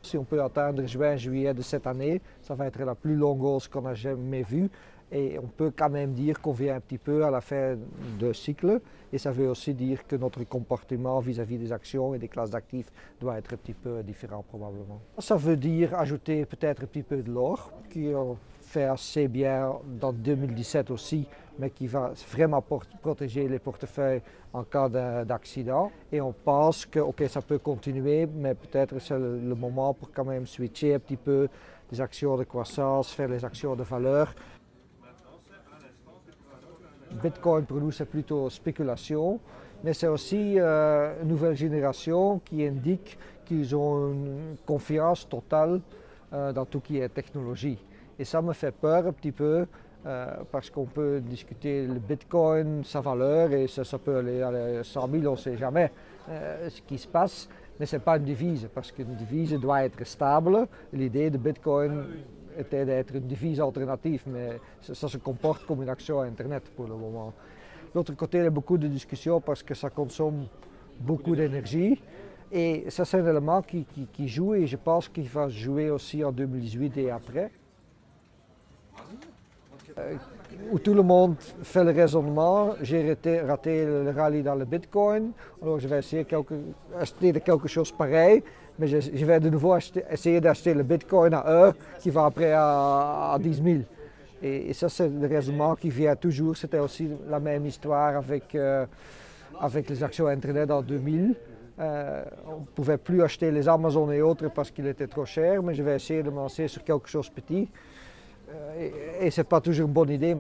Si on peut atteindre juin-juillet de cette année, ça va être la plus longue hausse qu'on a jamais vue. Et on peut quand même dire qu'on vient un petit peu à la fin de cycle. Et ça veut aussi dire que notre comportement vis-à-vis des actions et des classes d'actifs doit être un petit peu différent probablement. Ça veut dire ajouter peut-être un petit peu de l'or, qui fait assez bien dans 2017 aussi, mais qui va vraiment protéger les portefeuilles en cas d'accident. Et on pense que ça peut continuer, mais peut-être c'est le moment pour quand même switcher un petit peu des actions de croissance vers les actions de valeur. Bitcoin pour nous c'est plutôt spéculation, mais c'est aussi une nouvelle génération qui indique qu'ils ont une confiance totale dans tout ce qui est technologie. Et ça me fait peur un petit peu parce qu'on peut discuter le Bitcoin, sa valeur, et ça peut aller à 100 000, on ne sait jamais ce qui se passe, mais ce n'est pas une devise, parce qu'une devise doit être stable. L'idée de Bitcoin était d'être une devise alternative, mais ça se comporte comme une action Internet pour le moment. De l'autre côté, il y a beaucoup de discussions parce que ça consomme beaucoup d'énergie. Et ça, c'est un élément qui joue, et je pense qu'il va jouer aussi en 2018 et après. Où tout le monde fait le raisonnement, j'ai raté le rallye dans le Bitcoin, alors je vais essayer d'acheter quelque chose pareil, mais je vais de nouveau essayer d'acheter le Bitcoin à eux qui va après à 10 000. Et ça, c'est le raisonnement qui vient toujours. C'était aussi la même histoire avec les actions Internet en 2000. On ne pouvait plus acheter les Amazon et autres parce qu'ils étaient trop chers, mais je vais essayer de me lancer sur quelque chose de petit. Et ce n'est pas toujours une bonne idée.